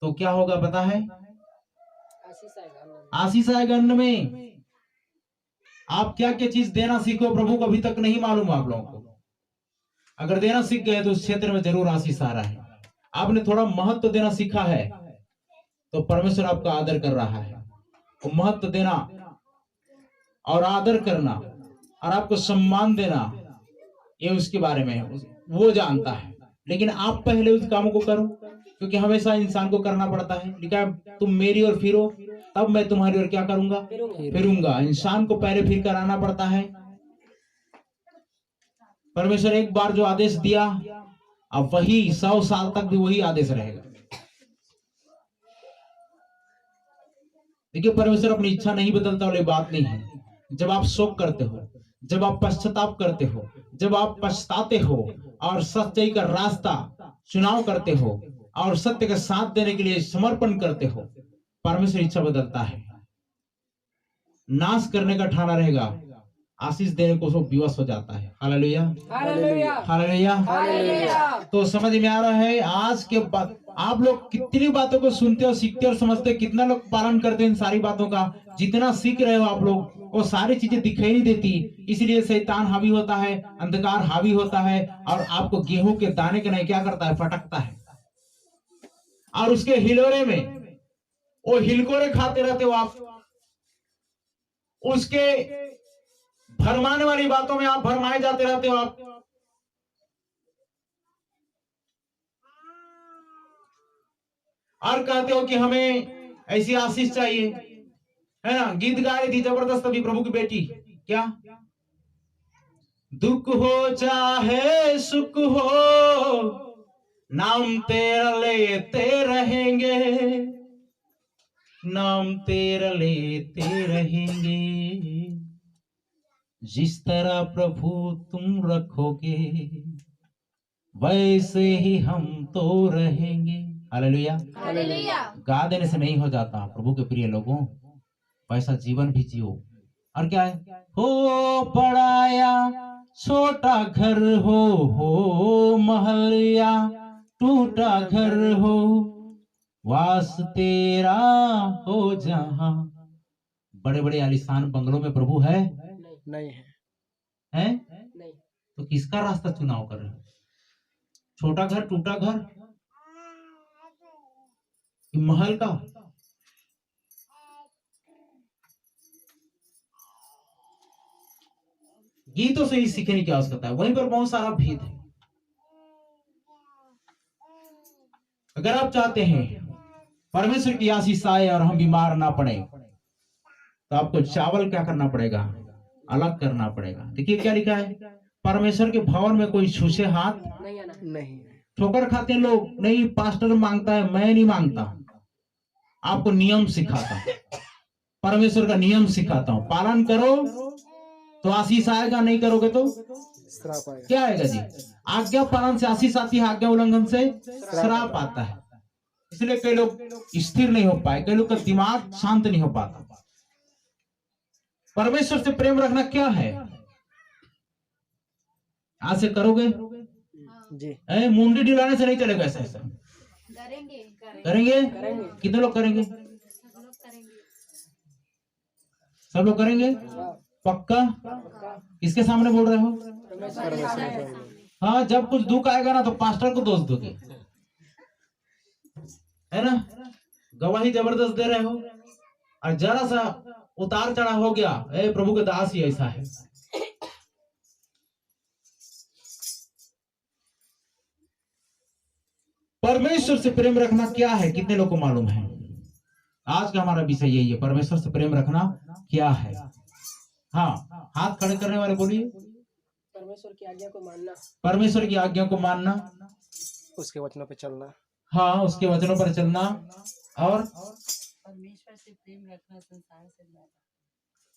तो क्या होगा पता है? आशीष आएगा अन्न में। आप क्या क्या चीज देना सीखो, प्रभु को अभी तक नहीं मालूम आप लोगों को। अगर देना सीख गए तो उस क्षेत्र में जरूर आशीष आ रहा है। आपने थोड़ा महत्व देना सीखा है तो परमेश्वर आपका आदर कर रहा है। तो महत्व देना और आदर करना और आपको सम्मान देना, ये उसके बारे में है, वो जानता है। लेकिन आप पहले उस कामों को करो, क्योंकि हमेशा इंसान को करना पड़ता है। लिखा है तुम मेरी ओर फिरो तब मैं तुम्हारी ओर क्या करूंगा? फिरूंगा। इंसान को पहले फिर कर आना पड़ता है। परमेश्वर एक बार जो आदेश दिया, अब वही 100 साल तक भी वही आदेश रहेगा। देखिए, परमेश्वर अपनी इच्छा नहीं बदलता वाली बात नहीं है। जब आप शोक करते हो, जब आप पश्चाताप करते हो, जब आप पछताते हो और सच्चाई का रास्ता चुनाव करते हो और सत्य का साथ देने के लिए समर्पण करते हो, परमेश्वर इच्छा बदलता है। नाश करने का ठाना रहेगा, आशीष देने को सब विवश हो जाता है। Hallelujah, hallelujah, hallelujah. तो समझ में आ रहा है आज के बाद आप लोग कितनी बातों को सुनते हो, सीखते और समझते हो, कितना लोग पालन करते हैं इन सारी बातों का। जितना सीख रहे हो आप लोग, वो सारी चीजें दिखाई नहीं देती, इसलिए शैतान हावी होता है, अंधकार हावी होता है और आपको गेहूं के दाने के नहीं क्या करता है? फटकता है। और उसके हिलोरे में वो हिलकोरे खाते रहते हो आप, उसके भरमाने वाली बातों में आप भरमाए जाते रहते हो आप। और कहते हो कि हमें ऐसी आशीष चाहिए, है ना? गीत गा रही थी जबरदस्त अभी प्रभु की बेटी, क्या दुख हो चाहे सुख हो नाम तेरा लेते रहेंगे, नाम तेरा लेते रहेंगे, जिस तरह प्रभु तुम रखोगे वैसे ही हम तो रहेंगे। Hallelujah, hallelujah. गा देने से नहीं हो जाता प्रभु के प्रिय लोगों, वैसा जीवन भी जियो। और क्या है? हो बड़ा या छोटा घर हो महल या टूटा घर हो, वास तेरा हो जहां। बड़े बड़े आलीशान बंगलों में प्रभु है? नहीं है। हैं? नहीं। तो किसका रास्ता चुनाव कर रहे हो? छोटा घर, टूटा घर, महल का? गीतों से ही सीखने की आवश्यकता है, वहीं पर बहुत सारा भेद है। अगर आप चाहते हैं परमेश्वर की आशीष आए और हम बीमार ना पड़े, तो आपको चावल क्या करना पड़ेगा? अलग करना पड़ेगा। देखिए क्या लिखा है, परमेश्वर के भवन में कोई छूछे हाथ नहीं। ठोकर खाते लोग, नहीं पास्टर मांगता है, मैं नहीं मांगता। आपको नियम सिखाता हूं, परमेश्वर का नियम सिखाता हूं, पालन करो तो आशीष आएगा, नहीं करोगे तो श्राप आएगा। क्या आएगा जी? आज्ञा पालन से आशीष आती है, आज्ञा उल्लंघन से श्राप आता है। इसलिए कई लोग स्थिर नहीं हो पाए, कई लोग का दिमाग शांत नहीं हो पाता। परमेश्वर से प्रेम रखना क्या है? आज से करोगे जी, मुंडी डिलाने से नहीं चलेगा। ऐसा ऐसा करेंगे। कितने लोग करेंगे? सब लोग करेंगे पक्का? किसके सामने बोल रहे हो? हाँ, जब कुछ दुख आएगा ना तो पास्टर को दोष दोगे, है ना? गवाही जबरदस्त दे रहे हो और जरा सा उतार चढ़ा हो गया, प्रभु के दास ही ऐसा है। परमेश्वर से प्रेम रखना क्या है? कितने लोगों को मालूम है? आज का हमारा विषय यही है, परमेश्वर से प्रेम रखना क्या है। हाँ, हाथ खड़े करने वाले बोलिए। परमेश्वर की आज्ञा को मानना, परमेश्वर की आज्ञा को मानना, उसके वचनों पर चलना। हाँ, उसके वचनों पर चलना। और परमेश्वर से प्रेम रखना, संसार से बैर,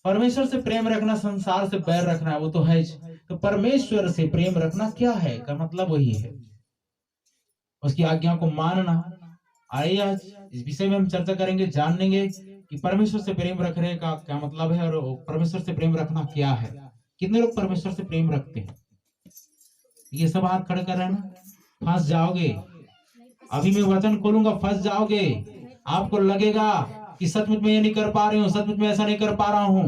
परमेश्वर से प्रेम रखना संसार से बैर रखना, वो तो है। तो परमेश्वर से प्रेम रखना क्या है का मतलब वही है, उसकी आज्ञा को मानना। आइए आज इस विषय में हम चर्चा करेंगे, जानेंगे कि परमेश्वर से प्रेम रखने का क्या मतलब है और परमेश्वर से प्रेम रखना क्या है। कितने लोग परमेश्वर से प्रेम रखते हैं? ये सब हाथ खड़े कर रहे हैं ना, फंस जाओगे अभी मैं वचन खोलूंगा, फंस जाओगे। आपको लगेगा कि सचमुच में ये नहीं कर पा रही हूँ, सचमुच में ऐसा नहीं कर पा रहा हूं।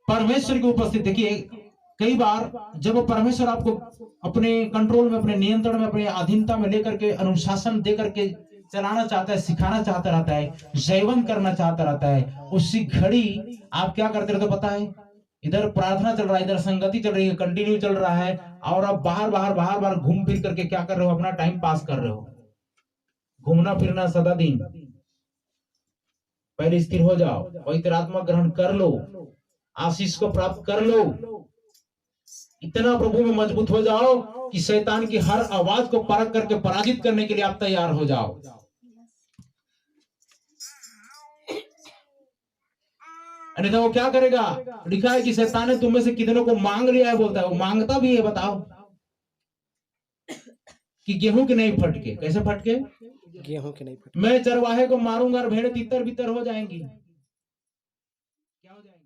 परमेश्वर की उपस्थिति देखिए, कई बार जब परमेश्वर आपको अपने कंट्रोल में, अपने नियंत्रण में, अपने अधीनता में लेकर के, अनुशासन दे करके चलाना चाहता है, सिखाना चाहता रहता है, जयवन करना चाहता रहता है, उसी घड़ी आप क्या करते रहते पता है? इधर प्रार्थना चल रहा है, इधर संगति चल रही है, कंटिन्यू चल रहा है, और आप बाहर बाहर घूम फिर करके क्या कर रहे हो? अपना टाइम पास कर रहे हो। घूमना फिरना सदा दिन। पहले स्थिर हो जाओ, पवित्र आत्मा ग्रहण कर लो, आशीष को प्राप्त कर लो, इतना प्रभु में मजबूत हो जाओ कि शैतान की हर आवाज को परख करके पराजित करने के लिए आप तैयार हो जाओ। अन्यथा वो क्या करेगा? लिखा है कि शैतान ने तुम में से कितनों को मांग लिया है, बोलता है। वो मांगता भी है, बताओ कि गेहूं के नहीं फटके। कैसे फटके? गेहूं के नहीं फटे। मैं चरवाहे को मारूंगा और भेड़ तितर बितर हो जाएंगी। क्या हो जाएंगी?